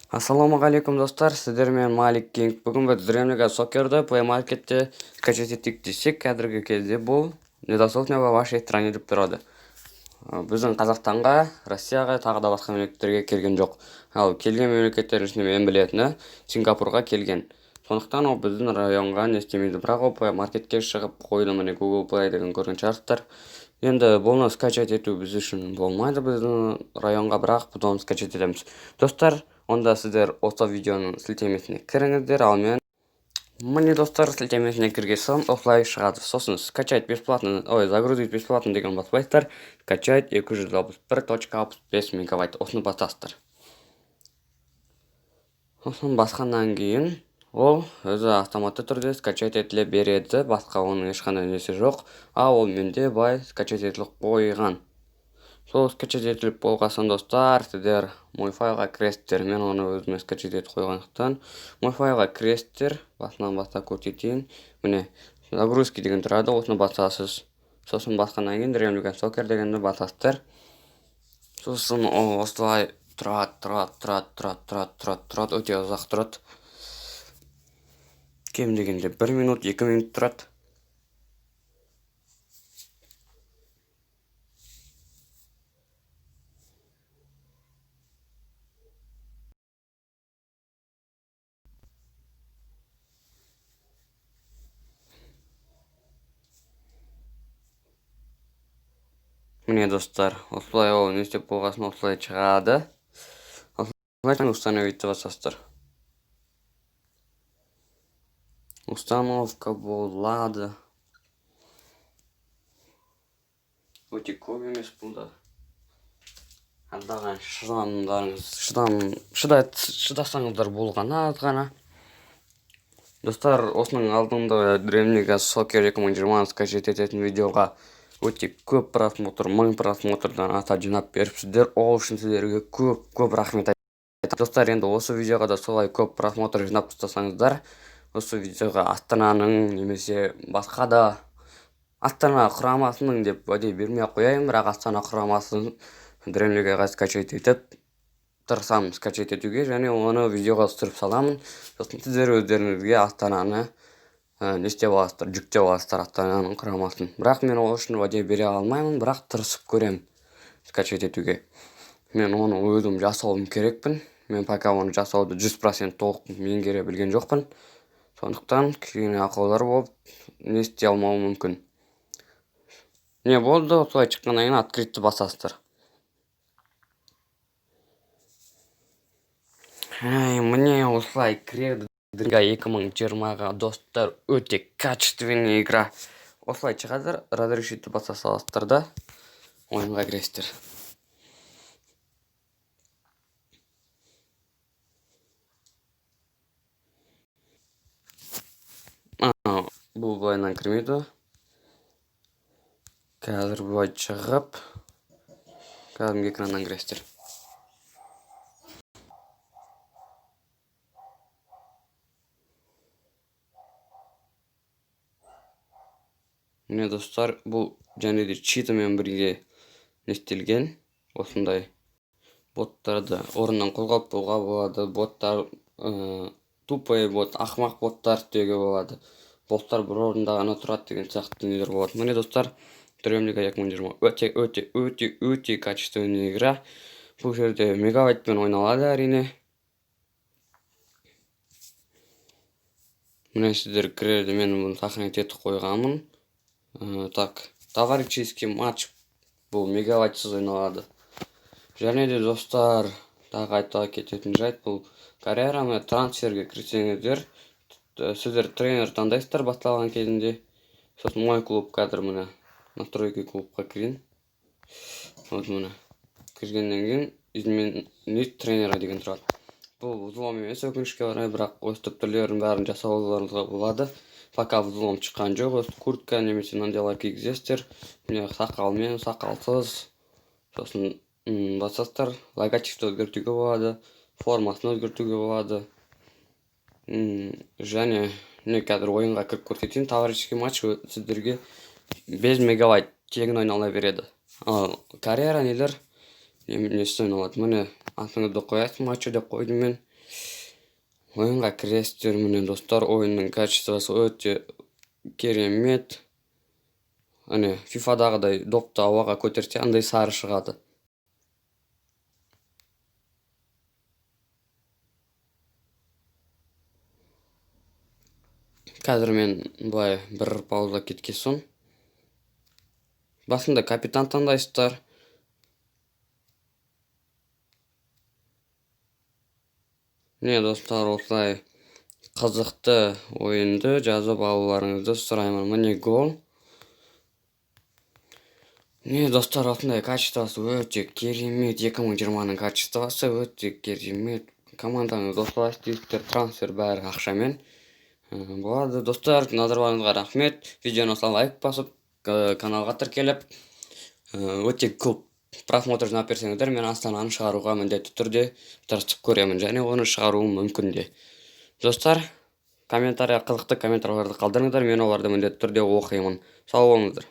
Ассалаумағалейкум достар, сіздер мен Малик Кинг. Бүгін біз Dream Soccer'ды Play Market'те скачать еттік десек, қазіргі кезде бұл недоступно во вашей стране деп тұрады. Біздің Қазақстанға, Россияға, тағы да басқа мемлекеттерге келген жоқ. Ал келген мемлекеттердің ішінде мен білетіні Сингапурға келген. Сондықтан ол біздің районға не істемейді. Бірақ ол Play Market'ке шығып қойды, міне Google Play деген көрген шығарсыздар. Енді бұны скачать ету біз үшін болмайды біздің районға, бірақ бұны скачать етеміз. Достар, онда сіздер осы видеоның сілтемесіне кіріңіздер, ал мен міне достар сілтемесіне кірген соң осылай шығады. Сосын скачать бесплатно, загрузить бесплатно деген баспайсыздар, скачать 261.65 мегабайт, осыны басасыздар. Сосын басқаннан кейін ол өзі автоматты түрде скачать етіле береді, басқа оның ешқандай несі жоқ, ал ол менде бай скачать етіліп қойған. Сол скачать етіліп болғасын достар, сіздер мой файлға кіресіздер. Мен оны өзіме скачать етіп қойғандықтан мой файлға кіресіздер, басынан бастап көрсетейін. Міне загрузки деген тұрады, осыны басасыз. Сосын басқаннан кейін Dream Soccer дегенді басасыздар. Сосын ол осылай тұрады, өте ұзақ тұрады. Кем дегенде 1 минут, 2 минут тұрады. Міне достар, осылай ол не істеп болғасын осылай шығады. Осылай установить басасыздар. Установка болады. Өте көп емес бұнда. Алдаған шыдасаңыздар болғаны аз ғана. Достар, осының алдында Dream Soccer 2020 скачать ететін видеоға өте көп просмотр, 1000 просмотрдан аса жинап беріпсіздер. Ол үшін сіздерге көп рахмет айтамын. Достар, енді осы видеоға да солай көп просмотр жинап тастасаңыздар, осы видеоға Астананың немесе басқа да Астана құрамасының деп уәде бермей қояйын, бірақ Астана құрамасын Dream Leagueға скачать етіп тырысамын скачать етуге, және оны видеоға түсіріп саламын. Сосын сіздер өздеріңізге Астананы не істеп аласыздар, жүктеп аласыздар Астананың құрамасын. Бірақ мен ол үшін уәде бере алмаймын, бірақ тырысып көремін скачать етуге. Мен оны өзім жасауым керекпін. Мен пока оны жасауды 100% толық меңгере білген жоқпын. Сондықтан кішкене ақаулар болып не істей алмауым мүмкін. Не болды, осылай шыққаннан кейін открытті басасыздар. Міне осылай кіреді 2020-ға достар, өте качественный игра. Осылай шығады, разрешитті баса саласыздар да ойынға кіресіздер. Бұл былайынан кірмейді. Қазір былай шығып, кәдімгі экраннан кіресіздер. Міне достар, бұл және де читамен бірге нестелген. Осындай боттарды орыннан қозғалтуға болады. Боттар тупой бот, ақымақ боттар деуге болады. Боттар бір орында ғана тұрады деген сияқты дүниелер болады. Міне достар, Dream League 2020 өте качественный игра. Бұл жерде мегабайтпен ойналады әрине. Міне сіздер кіреді, мен бұны сохранить етіп қойғанмын. Так, товарищеский матч бұл мегабайтсыз ойналады. Және де достар, тағы айта кететін жайт, бұл карьераны трансферге кірсеңіздер, сіздер тренер таңдайсыздар басталған кезінде. Сосын мой клуб қазір міне настройки клубқа кірген. Вот міне кіргеннен кейін изменить тренера деген тұрады. Бұл взлом емес өкінішке орай, бірақ осы түрлерін бәрін жасауларыңызға болады. Пока взлом шыққан жоқ, осы куртка немесе мынандайлар кигізесіздер. Міне сақалмен, сақалсыз. Сосын басасыздар, логотипті өзгертуге болады, формасын өзгертуге болады. Және не қазір ойынға кіріп көрсетейін, товарищеский матч сіздерге 5 мегабайт тегін ойнала береді. Карьера нелер несі ойналады. Міне атыңызды қоясыз, матчы деп қойдым мен. Oyunға кіресіздер міне достар, ойынның качествосы өте керемет. Ане FIFA-дағыдай допты ауаға көтерсе андай сары шығады. Қазір мен былай бір пауза кеткесін. Басында капитан таңдайсыздар. Не достар, осылай қызықты ойынды жазып алуларыңызды сұраймын. Міне гол. Не достар, осындай качествосы өте керемет. 2020-ның качествосы өте керемет. Командаңыз осылай істейсіздер, трансфер бәрі ақшамен. Болады достар, назарларыңызға рахмет. Видеоны лайк басып, каналға тіркеліп, өте көп просмотр жинап берсеңіздер, мен Астананы шығаруға міндетті түрде тырысып көремін, және оны шығаруым мүмкін де. Достар, қызықты комментарияларды қалдырыңыздар, мен оларды міндетті түрде оқимын. Сау болыңыздар.